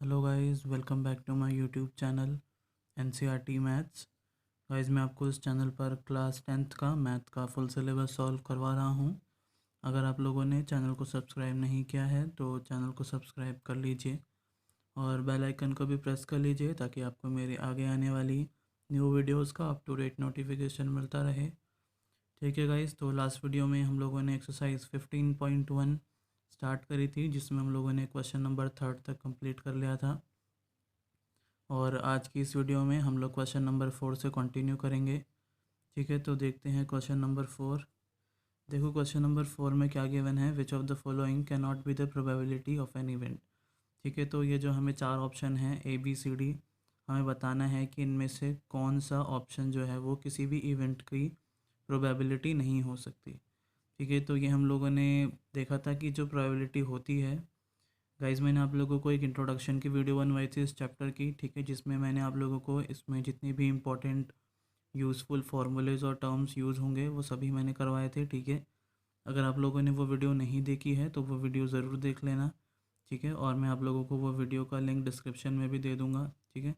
Hello guys, welcome back to my YouTube channel NCERT maths. Guys, मैं आपको इस channel पर क्लास 10th का मैथ का फुल सिलेबस सॉल्व करवा रहा हूं। अगर आप लोगों ने चैनल को सब्सक्राइब नहीं किया है तो चैनल को सब्सक्राइब कर लीजिए और बेल आइकन को भी प्रेस कर लीजिए ताकि आपको मेरे आगे आने वाली न्यू वीडियोस का अप टू डेट नोटिफिकेशन मिलता रहे। ठीक है गाइस, तो लास्ट वीडियो में हम लोगों ने एक्सरसाइज 15.1 स्टार्ट करी थी, जिसमें हम लोगों ने क्वेश्चन नंबर 3 तक कंप्लीट कर लिया था। और आज की इस वीडियो में हम लोग क्वेश्चन नंबर 4 से कंटिन्यू करेंगे। ठीक है, तो देखते हैं क्वेश्चन नंबर 4। देखो क्वेश्चन नंबर 4 में क्या गिवन है, which of the following can not be the probability of an event. ठीक है, तो ये जो हमें 4 ऑप्शन हैं ABCD, हमें बताना है कि इनमें से कौन सा ऑप्शन जो है वो किसी भी इवेंट की प्रोबेबिलिटी नहीं हो सकती। ठीक है, तो ये हम लोगों ने देखा था कि जो प्रोबेबिलिटी होती है, गाइज़ मैंने आप लोगों को एक इंट्रोडक्शन की वीडियो बनवाई थी इस चैप्टर की। ठीक है, जिसमें मैंने आप लोगों को इसमें जितनी भी इम्पोर्टेंट यूज़फुल फार्मूलेज और टर्म्स यूज़ होंगे वो सभी मैंने करवाए थे। ठीक है, अगर आप लोगों ने वो वीडियो नहीं देखी है तो वो वीडियो ज़रूर देख लेना। ठीक है, और मैं आप लोगों को वो वीडियो का लिंक डिस्क्रिप्शन में भी दे दूँगा। ठीक है,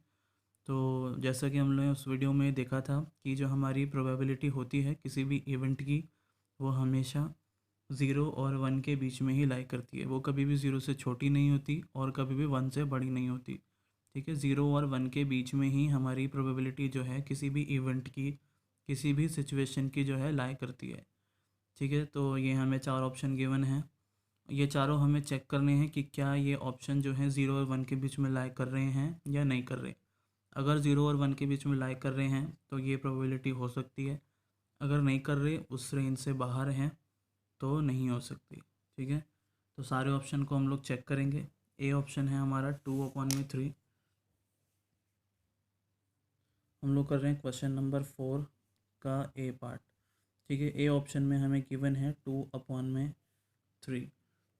तो जैसा कि हम लोगों ने उस वीडियो में देखा था कि जो हमारी प्रोबेबिलिटी होती है किसी भी इवेंट की, वो हमेशा 0 और 1 के बीच में ही लाई करती है। वो कभी भी 0 से छोटी नहीं होती और कभी भी 1 से बड़ी नहीं होती। ठीक है, 0 और 1 के बीच में ही हमारी प्रोबेबिलिटी जो है किसी भी इवेंट की, किसी भी सिचुएशन की जो है लाई करती है। ठीक है, तो ये हमें 4 ऑप्शन गिवन हैं। ये चारों हमें चेक करने हैं कि क्या ये ऑप्शन जो है 0 और 1 के बीच में लाई कर रहे हैं या नहीं कर रहे। अगर 0 और 1 के बीच में लाई कर रहे हैं तो ये प्रोबेबिलिटी हो सकती है। अगर नहीं कर रहे, उस रेंज से बाहर हैं, तो नहीं हो सकती। ठीक है, तो सारे ऑप्शन को हम लोग चेक करेंगे। ए ऑप्शन है हमारा 2/3। हम लोग कर रहे हैं क्वेश्चन नंबर 4 का ए पार्ट। ठीक है, ए ऑप्शन में हमें गिवन है 2/3।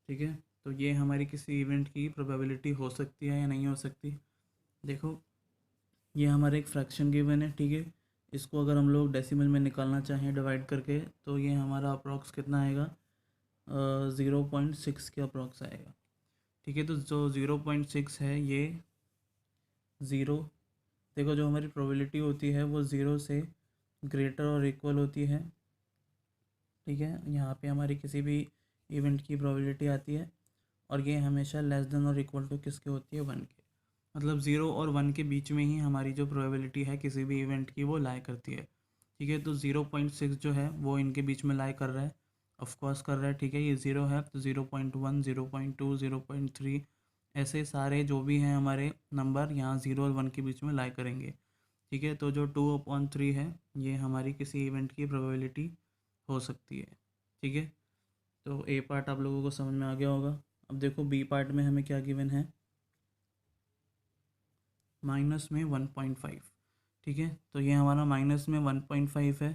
ठीक है, तो ये हमारी किसी इवेंट की प्रोबेबिलिटी हो सकती है या नहीं हो सकती। देखो, ये हमारा एक फ्रैक्शन गिवन है। ठीक है, इसको अगर हम लोग डेसिमल में निकालना चाहें डिवाइड करके, तो ये हमारा अप्रॉक्स कितना आएगा, 0.6 के अप्रॉक्स आएगा। ठीक है, तो जो 0.6 है ये ज़ीरो, देखो जो हमारी प्रोबेबिलिटी होती है वो 0 से ग्रेटर और इक्वल होती है। ठीक है, यहाँ पे हमारी किसी भी इवेंट की प्रोबेबिलिटी आती है और ये हमेशा लेस देन और इक्वल टू किसके होती है, 1 के। मतलब 0 और 1 के बीच में ही हमारी जो प्रोबेबिलिटी है किसी भी इवेंट की वो लाई करती है। ठीक है, तो 0.6 जो है वो इनके बीच में लाई कर रहा है, ऑफकोर्स कर रहा है। ठीक है, ये 0 है तो 0.1, 0.2, 0.3, ऐसे सारे जो भी हैं हमारे नंबर यहाँ 0 और 1 के बीच में लाई करेंगे। ठीक है, तो जो 2/3 है ये हमारी किसी इवेंट की प्रोबेबिलिटी हो सकती है। ठीक है, तो ए पार्ट आप लोगों को समझ में आ गया होगा। अब देखो बी पार्ट में हमें क्या गिवन है, माइनस में 1.5। ठीक है, तो ये हमारा माइनस में 1.5 है।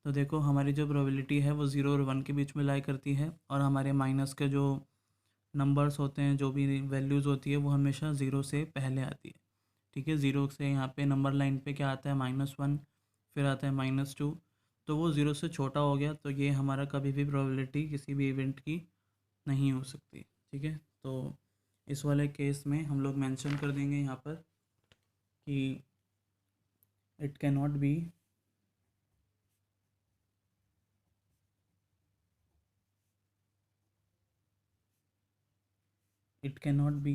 तो देखो हमारी जो प्रोबेबिलिटी है वो 0 और 1 के बीच में लाई करती है और हमारे माइनस के जो नंबर्स होते हैं, जो भी वैल्यूज़ होती है, वो हमेशा 0 से पहले आती है। ठीक है, 0 से यहाँ पे नंबर लाइन पे क्या आता है, -1, फिर आता है -2, तो वो 0 से छोटा हो गया, तो ये हमारा कभी भी प्रोबेबिलिटी किसी भी इवेंट की नहीं हो सकती। ठीक है, तो इस वाले केस में हम लोग मेंशन कर देंगे यहाँ पर कि it can not be it cannot be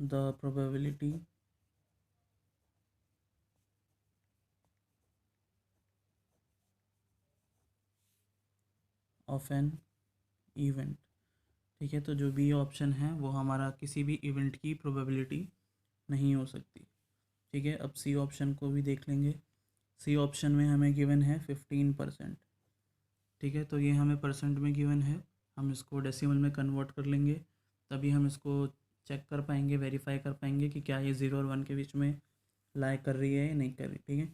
the probability of an event। ठीक है, तो जो बी ऑप्शन है वो हमारा किसी भी इवेंट की प्रोबेबिलिटी नहीं हो सकती। ठीक है, अब सी ऑप्शन को भी देख लेंगे। सी ऑप्शन में हमें गिवन है 15%। ठीक है, तो ये हमें परसेंट में गिवन है, हम इसको डेसिमल में कन्वर्ट कर लेंगे, तभी हम इसको चेक कर पाएंगे, वेरीफाई कर पाएंगे कि क्या ये 0 और 1 के बीच में लाई कर रही है या नहीं कर रही। ठीक है,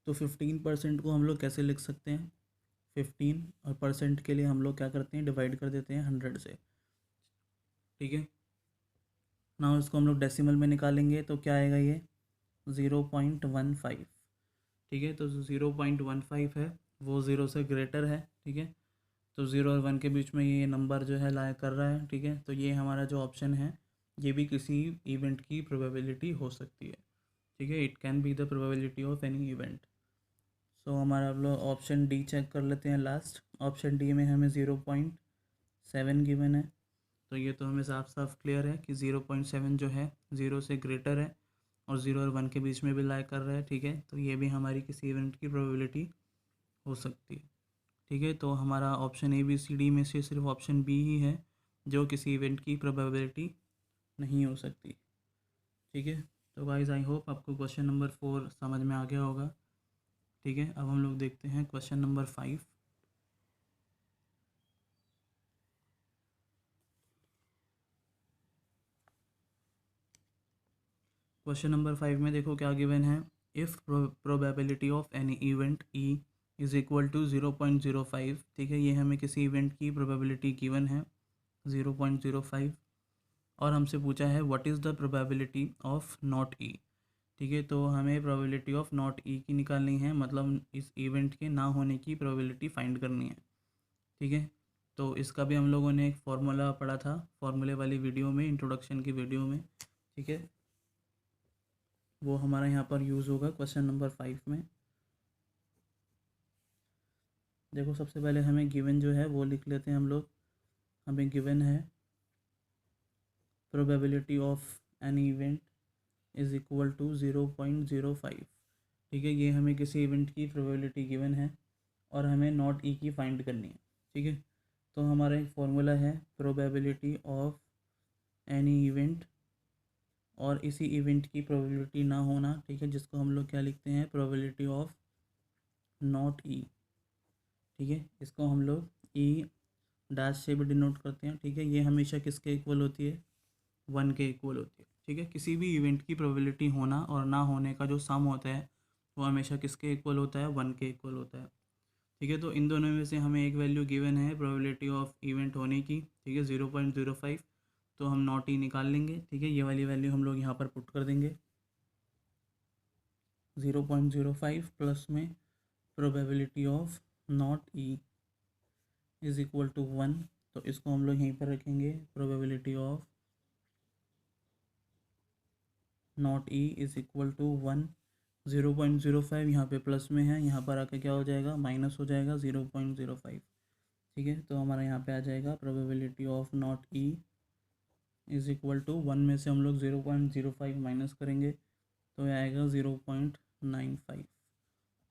तो 15% को हम लोग कैसे लिख सकते हैं, 15 और परसेंट के लिए हम लोग क्या करते हैं, डिवाइड कर देते हैं 100 से। ठीक है, ना इसको हम लोग डेसिमल में निकालेंगे तो क्या आएगा, ये 0.15। ठीक है, तो 0.15 है वो 0 से ग्रेटर है। ठीक है, तो 0 और 1 के बीच में ये नंबर जो है लाई कर रहा है। ठीक है, तो ये हमारा जो ऑप्शन है ये भी किसी इवेंट की प्रोबेबिलिटी हो सकती है, ठीक है। It can be the probability of any event. So हमारा अब लोग ऑप्शन डी चेक कर लेते हैं लास्ट। ऑप्शन डी में हमें 0.7 गिवन है, तो ये तो हमें साफ साफ क्लियर है कि 0.7 जो है 0 से ग्रेटर है और 0 और 1 के बीच में भी लाई कर रहा है, ठीक है। तो ये भी हमारी किसी इवेंट की प्रोबेबिलिटी हो सकती है, ठीक है। तो हमारा option A B C D में से सिर्फ ऑप्शन बी ही है जो किसी इवेंट की प्रोबेबिलिटी नहीं हो सकती, ठीक है। तो गाइस आई होप आपको क्वेश्चन नंबर 4 समझ में आ गया होगा, ठीक है। अब हम लोग देखते हैं क्वेश्चन नंबर 5। क्वेश्चन नंबर 5 में देखो क्या गिवन है। If probability of any event E is equal to 0.05, ठीक है। ये हमें किसी इवेंट की प्रोबेबिलिटी गिवन है 0.05, और हमसे पूछा है what is the probability of not E, ठीक है। तो हमें प्रोबेबिलिटी ऑफ नॉट ई की निकालनी है, मतलब इस इवेंट के ना होने की प्रोबेबिलिटी फाइंड करनी है, ठीक है। तो इसका भी हम लोगों ने एक फार्मूला पढ़ा था फार्मूले वाली वीडियो में, इंट्रोडक्शन की वीडियो में, ठीक है। वो हमारा यहाँ पर यूज़ होगा क्वेश्चन नंबर 5 में। देखो सबसे पहले हमें गिवन जो है वो लिख लेते हैं हम लोग। हमें गिवन है probability of any event is equal to 0.05, ठीक है। ये हमें किसी इवेंट की प्रोबेबिलिटी गिवन है और हमें नॉट ई की फाइंड करनी है, ठीक है। तो हमारा एक फार्मूला है प्रोबेबिलिटी ऑफ एनी इवेंट और इसी इवेंट की प्रोबेबिलिटी ना होना, ठीक है, जिसको हम लोग क्या लिखते हैं, प्रोबेबिलिटी ऑफ नॉट ई, ठीक है। इसको हम लोग ई डैश से भी डिनोट करते हैं, ठीक है। ये हमेशा किसके इक्वल होती है, 1 के इक्वल होती है, ठीक है। किसी भी इवेंट की प्रोबेबिलिटी होना और ना होने का जो सम होता है वो हमेशा किसके इक्वल होता है, 1 के इक्वल होता है, ठीक है। तो इन दोनों में से हमें एक वैल्यू गिवन है प्रोबेबिलिटी ऑफ इवेंट होने की, ठीक है, 0.05। तो हम नॉट ई निकाल लेंगे, ठीक है। ये वाली वैल्यू हम लोग यहाँ पर पुट कर देंगे 0.05 प्लस में probability of not E is equal to 1। तो इसको हम लोग यहीं पर रखेंगे, probability of not E is equal to 1। 0.05 यहाँ पे प्लस में है, यहाँ पर आके क्या हो जाएगा, माइनस हो जाएगा 0.05, ठीक है। तो हमारा यहाँ पे आ जाएगा probability of not E is equal to 1 में से हम लोग 0.05 माइनस करेंगे तो ये आएगा 0.95,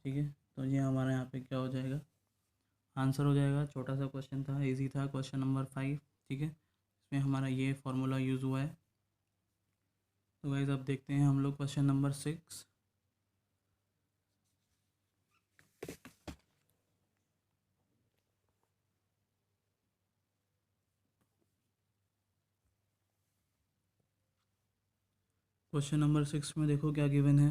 ठीक है। तो ये हमारा यहाँ पे क्या हो जाएगा, आंसर हो जाएगा। छोटा सा क्वेश्चन था, इजी था, क्वेश्चन नंबर 5, ठीक है। इसमें हमारा ये फार्मूला यूज़ हुआ है। तो गाइस अब देखते हैं हम लोग क्वेश्चन नंबर 6। क्वेश्चन नंबर 6 में देखो क्या गिवन है।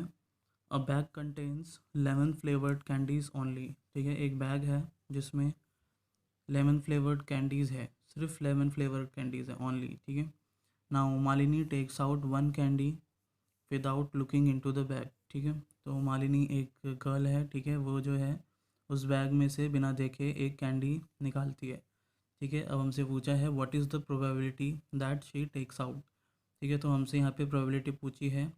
अ bag contains lemon flavoured candies only, ठीक है। एक बैग है जिसमें लेमन फ्लेवर्ड कैंडीज़ है, सिर्फ लेमन फ्लेवर्ड कैंडीज़ है ओनली, ठीक है। Now Malini takes out 1 candy without looking into the bag, ठीक है। तो मालिनी एक गर्ल है, ठीक है, वो जो है उस बैग में से बिना देखे एक कैंडी निकालती है, ठीक है। अब हमसे पूछा है what is the probability that she takes out, ठीक है। तो हमसे यहाँ पे प्रोबेबिलिटी पूछी है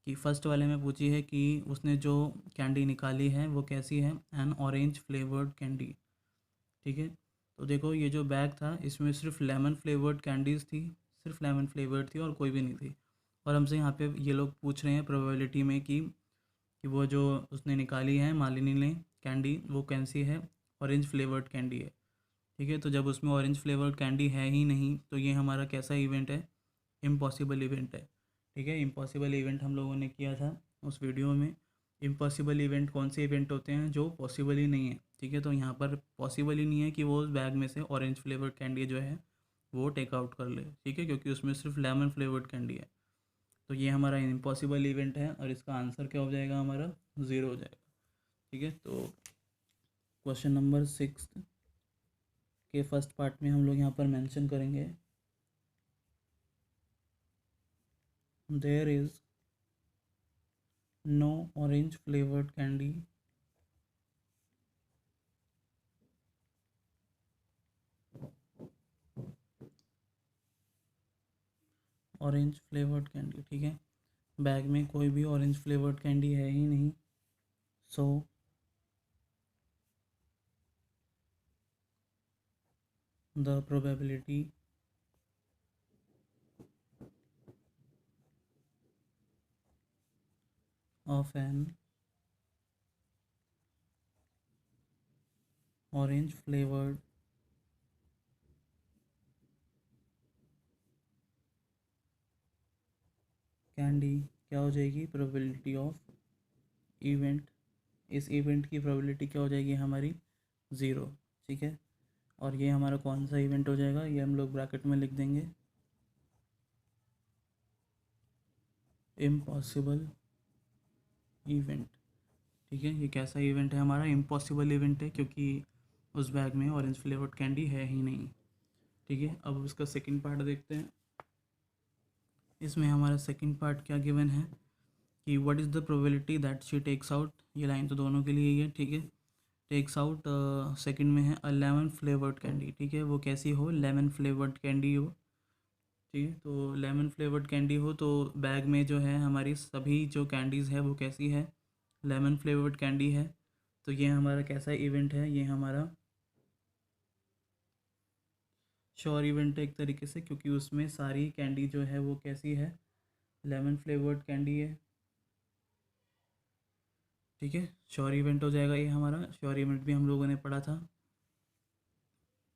कि फर्स्ट वाले में पूछी है कि उसने जो कैंडी निकाली है वो कैसी है, एन ऑरेंज फ्लेवर्ड कैंडी, ठीक है। तो देखो ये जो बैग था इसमें सिर्फ लेमन फ्लेवर्ड कैंडीज़ थी, सिर्फ लेमन फ्लेवर्ड थी और कोई भी नहीं थी। और हमसे यहाँ पे ये लोग पूछ रहे हैं प्रोबेबिलिटी में कि वो जो उसने निकाली है मालिनी ने कैंडी वो कैसी है, ऑरेंज फ्लेवर्ड कैंडी है, ठीक है। तो जब उसमें ऑरेंज फ्लेवर्ड कैंडी है ही नहीं तो ये हमारा कैसा इवेंट है, इम्पॉसिबल इवेंट है, ठीक है। इम्पॉसिबल इवेंट हम लोगों ने किया था उस वीडियो में। इम्पॉसिबल इवेंट कौन से इवेंट होते हैं, जो पॉसिबल ही नहीं है, ठीक है। तो यहाँ पर पॉसिबल ही नहीं है कि वो उस बैग में से ऑरेंज फ्लेवर्ड कैंडी जो है वो टेक आउट कर ले, ठीक है, क्योंकि उसमें सिर्फ लेमन फ्लेवर्ड कैंडी है। तो ये हमारा इम्पॉसिबल इवेंट है और इसका आंसर क्या हो जाएगा, हमारा 0 हो जाएगा, ठीक है। तो क्वेश्चन नंबर 6 के फर्स्ट पार्ट में हम लोग यहाँ पर मेंशन करेंगे there is no orange flavoured candy orange flavoured candy, ठीक है। बैग में कोई भी ऑरेंज फ्लेवर्ड कैंडी है ही नहीं, so the probability of an orange flavored candy क्या हो जाएगी, प्रोबेबिलिटी ऑफ इवेंट, इस इवेंट की प्रोबेबिलिटी क्या हो जाएगी हमारी 0, ठीक है। और ये हमारा कौन सा इवेंट हो जाएगा, ये हम लोग ब्रैकेट में लिख देंगे, इम्पॉसिबल इवेंट, ठीक है। ये कैसा इवेंट है हमारा, इम्पॉसिबल इवेंट है, क्योंकि उस बैग में ऑरेंज फ्लेवर्ड कैंडी है ही नहीं, ठीक है। अब इसका सेकंड पार्ट देखते हैं। इसमें हमारा सेकंड पार्ट क्या गिवन है कि what is the probability that she takes out, ये लाइन तो दोनों के लिए ही है, ठीक है। टेक्स आउट सेकंड में है अ लेमन फ्लेवर्ड कैंडी, ठीक है। वो कैसी हो, लेमन फ्लेवर्ड कैंडी हो, ठीक है। तो लेमन फ्लेवर्ड कैंडी हो तो बैग में जो है हमारी सभी जो कैंडीज़ है वो कैसी है, लेमन फ्लेवर्ड कैंडी है। तो ये हमारा कैसा इवेंट है, ये हमारा श्योर इवेंट है एक तरीके से, क्योंकि उसमें सारी कैंडी जो है वो कैसी है, लेमन फ्लेवर्ड कैंडी है, ठीक है। श्योर इवेंट हो जाएगा ये हमारा, श्योर इवेंट भी हम लोगों ने पढ़ा था।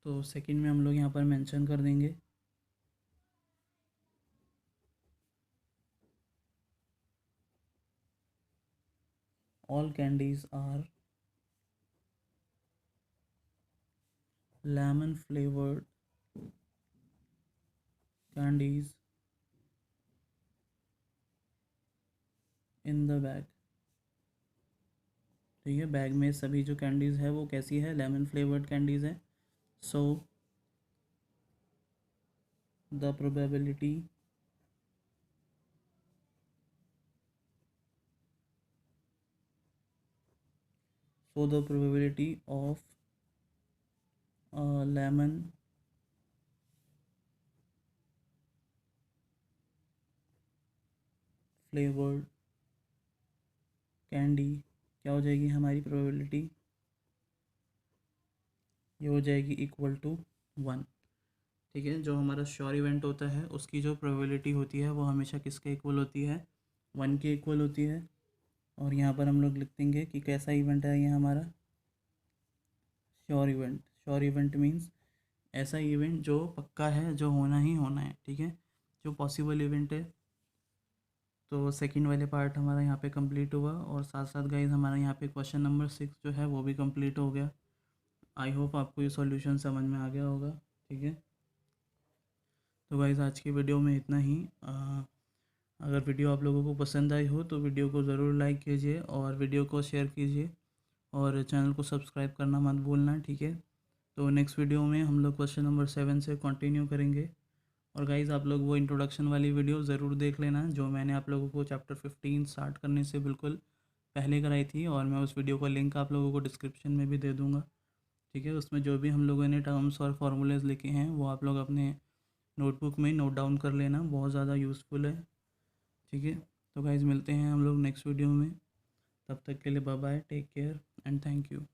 तो सेकंड में हम लोग यहाँ पर मेंशन कर देंगे all candies are lemon flavoured candies in the bag, ठीक है। बैग में सभी जो कैंडीज़ है वो कैसी है, लेमन फ्लेवर्ड कैंडीज़ है। So the probability of lemon flavoured candy क्या हो जाएगी हमारी प्रोबेबिलिटी, ये हो जाएगी इक्वल टू 1, ठीक है। जो हमारा श्योर इवेंट होता है उसकी जो प्रोबेबिलिटी होती है वो हमेशा किसके इक्वल होती है, 1 के इक्वल होती है। और यहाँ पर हम लोग लिख देंगे कि कैसा इवेंट है ये हमारा sure event. Sure event means ऐसा इवेंट जो पक्का है, जो होना ही होना है, ठीक है, जो पॉसिबल इवेंट है। तो सेकंड वाले पार्ट हमारा यहाँ पे कंप्लीट हुआ, और साथ साथ गाइज हमारा यहाँ पे क्वेश्चन नंबर 6 जो है वो भी कंप्लीट हो गया। आई होप आपको ये सॉल्यूशन समझ में आ गया होगा, ठीक है। तो गाइज आज की वीडियो में इतना ही। अगर वीडियो आप लोगों को पसंद आई हो तो वीडियो को ज़रूर लाइक कीजिए और वीडियो को शेयर कीजिए, और चैनल को सब्सक्राइब करना मत भूलना, ठीक है। तो नेक्स्ट वीडियो में हम लोग क्वेश्चन नंबर 7 से कंटिन्यू करेंगे। और गाइज़ आप लोग वो इंट्रोडक्शन वाली वीडियो ज़रूर देख लेना जो मैंने आप लोगों को चैप्टर 15 स्टार्ट करने से बिल्कुल पहले कराई थी, और मैं उस वीडियो का लिंक आप लोगों को डिस्क्रिप्शन में भी दे दूँगा, ठीक है। उसमें जो भी हम लोगों ने टर्म्स और फार्मूलेज लिखे हैं वो आप लोग अपने नोटबुक में नोट डाउन कर लेना, बहुत ज़्यादा यूज़फुल है, ठीक है। तो गाइज़ मिलते हैं हम लोग नेक्स्ट वीडियो में, तब तक के लिए bye bye, take care and thank you.